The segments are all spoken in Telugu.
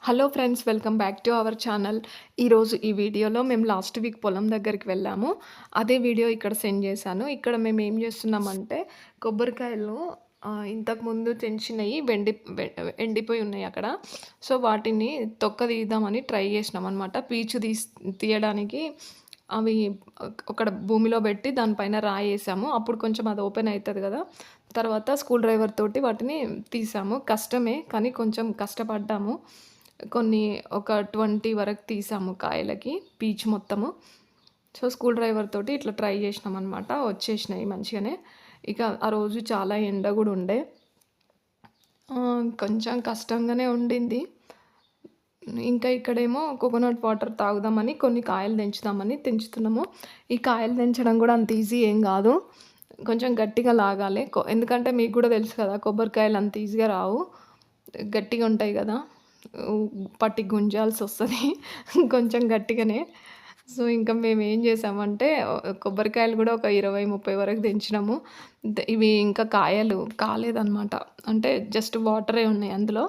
Hello friends, welcome back to our channel. ఈరోజు ఈ వీడియోలో మేము లాస్ట్ వీక్ పొలం దగ్గరికి వెళ్ళాము. అదే వీడియో ఇక్కడ సెండ్ చేశాను. ఇక్కడ మేము ఏం చేస్తున్నామంటే కొబ్బరికాయలు ఇంతకుముందు తెంచినవి ఎండిపోయి ఉన్నాయి అక్కడ. సో వాటిని తొక్క తీద్దామని ట్రై చేసినాం అనమాట. పీచు తీయడానికి అవి అక్కడ భూమిలో పెట్టి దానిపైన రాయేసాము. అప్పుడు కొంచెం అది ఓపెన్ అవుతుంది కదా. తర్వాత స్క్రూ డ్రైవర్ తోటి వాటిని తీసాము. కష్టమే కానీ కొంచెం కష్టపడ్డాము. ఒక 20 వరకు తీసాము కాయలకి పీచు మొత్తము. సో స్క్రూ డ్రైవర్ తోటి ఇట్లా ట్రై చేసినామన్నమాట. వచ్చేసినాయి మంచిగానే. ఇక ఆ రోజు చాలా ఎండ కూడా ఉండే, కొంచెం కష్టంగానే ఉండింది. ఇంకా ఇక్కడేమో కోకోనట్ వాటర్ తాగుదామని కొన్ని కాయలు తెంచుతున్నాము. ఈ కాయలు తెంచడం కూడా అంత ఈజీ ఏం కాదు. కొంచెం గట్టిగా లాగాలి. ఎందుకంటే మీకు కూడా తెలుసు కదా, కొబ్బరికాయలు అంత ఈజీగా రావు, గట్టిగా ఉంటాయి కదా. పట్టి గుంజాల్సి వస్తుంది కొంచెం గట్టిగానే. సో ఇంకా మేము ఏం చేసామంటే కొబ్బరికాయలు కూడా ఒక 20-30 వరకు తెంచినాము. ఇవి ఇంకా కాయలు కాలేదన్నమాట. అంటే జస్ట్ వాటరే ఉన్నాయి అందులో.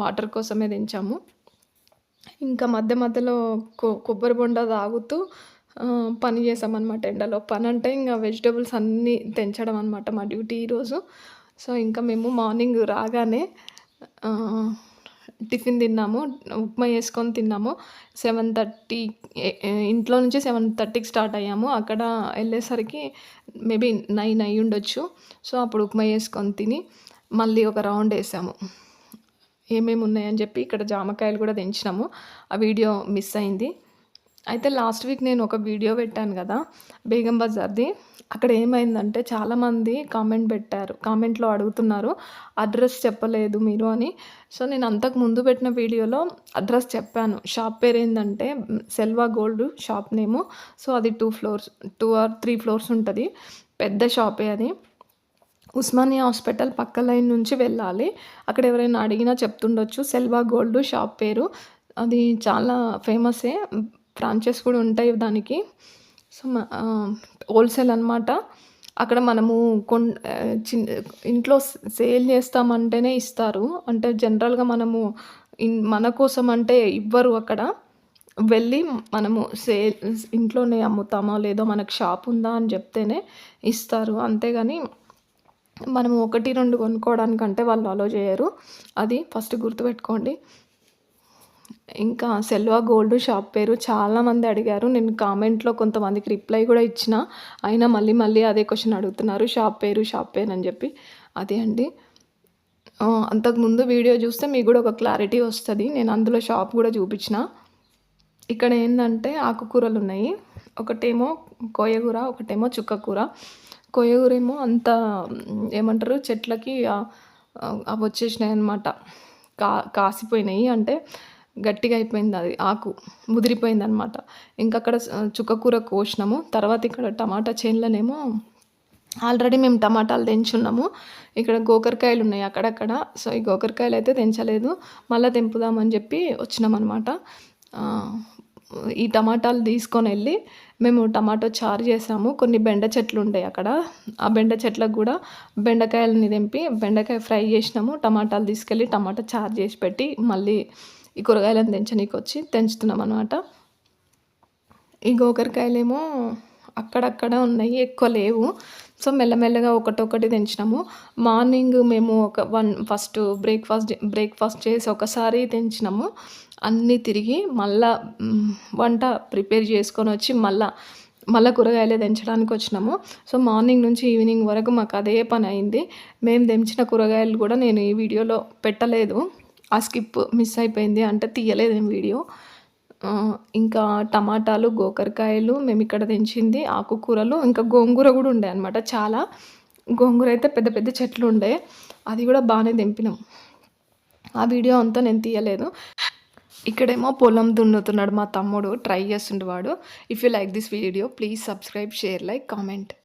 వాటర్ కోసమే తెంచాము. ఇంకా మధ్య మధ్యలో కొబ్బరి బొండ తాగుతూ పని చేసామన్నమాట ఎండలో. పని అంటే ఇంకా వెజిటబుల్స్ అన్నీ తెంచడం అనమాట మా డ్యూటీ ఈరోజు. సో ఇంకా మేము మార్నింగ్ రాగానే టిఫిన్ తిన్నాము. ఉప్మా చేసుకొని తిన్నాము. 7:30 ఇంట్లో నుంచి 7:30కి స్టార్ట్ అయ్యాము. అక్కడ వెళ్ళేసరికి మేబీ 9 అయ్యి ఉండొచ్చు. సో అప్పుడు ఉప్మా చేసుకొని తిని మళ్ళీ ఒక రౌండ్ వేసాము. ఏమేమి ఉన్నాయని చెప్పి ఇక్కడ జామకాయలు కూడా తెంచినాము. ఆ వీడియో మిస్ అయింది. అయితే లాస్ట్ వీక్ నేను ఒక వీడియో పెట్టాను కదా బేగం బజార్ది. అక్కడ ఏమైందంటే చాలామంది కామెంట్లో అడుగుతున్నారు, అడ్రస్ చెప్పలేదు మీరు అని. సో నేను అంతకు ముందు పెట్టిన వీడియోలో అడ్రస్ చెప్పాను. షాప్ పేరు ఏంటంటే సెల్వా గోల్డ్ షాప్ నేము. సో అది 2 or 3 ఫ్లోర్స్ ఉంటుంది. పెద్ద షాపే అది. ఉస్మానియా హాస్పిటల్ పక్క లైన్ నుంచి వెళ్ళాలి. అక్కడ ఎవరైనా అడిగినా చెప్తుండొచ్చు. సెల్వా గోల్డ్ షాప్ పేరు. అది చాలా ఫేమసే. బ్రాంచెస్ కూడా ఉంటాయి దానికి. సో హోల్సేల్ అనమాట. అక్కడ మనము ఇంట్లో సేల్ చేస్తామంటేనే ఇస్తారు. అంటే జనరల్గా మనము మన కోసం అంటే ఇవ్వరు అక్కడ. వెళ్ళి మనము ఇంట్లోనే అమ్ముతామో లేదో మనకు షాప్ ఉందా అని చెప్తేనే ఇస్తారు. అంతేగాని మనము 1-2 కొనుక్కోవడానికంటే వాళ్ళు అలో చేయరు. అది ఫస్ట్ గుర్తుపెట్టుకోండి. ఇంకా సెల్వా గోల్డ్ షాప్ పేరు చాలామంది అడిగారు. నేను కామెంట్లో కొంతమందికి రిప్లై కూడా ఇచ్చిన. అయినా మళ్ళీ అదే క్వశ్చన్ అడుగుతున్నారు, షాప్ పేరు అని చెప్పి. అదే అండి. అంతకుముందు వీడియో చూస్తే మీకు కూడా ఒక క్లారిటీ వస్తుంది. నేను అందులో షాప్ కూడా చూపించిన. ఇక్కడ ఏంటంటే ఆకుకూరలు ఉన్నాయి. ఒకటేమో కోయగూర, ఒకటేమో చుక్కకూర. కోయగూర ఏమో అంత ఏమంటారు, చెట్లకి అవి వచ్చేసినాయి అనమాట. కాసిపోయినాయి, అంటే గట్టిగా అయిపోయింది, అది ఆకు ముదిరిపోయింది అనమాట. ఇంకా అక్కడ చుక్కకూర కోసినాము. తర్వాత ఇక్కడ టమాటా చేనులనేమో ఆల్రెడీ మేము టమాటాలు తెంచున్నాము. ఇక్కడ గోకరకాయలు ఉన్నాయి అక్కడక్కడ. సో ఈ గోకరకాయలు అయితే తెంచలేదు, మళ్ళీ తెంపుదామని చెప్పి వచ్చినాం అనమాట. ఈ టమాటాలు తీసుకొని వెళ్ళి మేము టమాటో చారు చేసాము. కొన్ని బెండ చెట్లు ఉంటాయి అక్కడ. ఆ బెండ చెట్లకు కూడా బెండకాయలని తెంపి బెండకాయ ఫ్రై చేసినాము. టమాటాలు తీసుకెళ్ళి టమాటా చారు చేసి పెట్టి మళ్ళీ ఈ కూరగాయలను తెంచుతున్నాం అనమాట. ఈ గోకరకాయలేమో అక్కడక్కడ ఉన్నాయి, ఎక్కువ లేవు. సో మెల్లమెల్లగా ఒకటొకటి తెంచినాము. మార్నింగ్ మేము ఫస్ట్ బ్రేక్ఫాస్ట్ చేసి ఒకసారి తెంచినాము. అన్నీ తిరిగి మళ్ళా వంట ప్రిపేర్ చేసుకొని వచ్చి మళ్ళీ కూరగాయలే తెంచడానికి వచ్చినాము. సో మార్నింగ్ నుంచి ఈవినింగ్ వరకు మాకు అదే పని అయింది. మేము తెంచిన కూరగాయలు కూడా నేను ఈ వీడియోలో పెట్టలేదు. ఆ స్కిప్ మిస్ అయిపోయింది, అంటే తీయలేదు వీడియో. ఇంకా టమాటాలు, గోకరకాయలు మేము ఇక్కడ తెంచింది, ఆకుకూరలు, ఇంకా గోంగూర కూడా ఉండే అనమాట. చాలా గోంగూర అయితే పెద్ద పెద్ద చెట్లు ఉండే, అది కూడా బాగానే తెంపినాం. ఆ వీడియో అంతా నేను తీయలేదు. ఇక్కడేమో పొలం దున్నుతున్నాడు మా తమ్ముడు, ట్రై చేస్తుండే వాడు. If you like this video please subscribe, share, like, comment.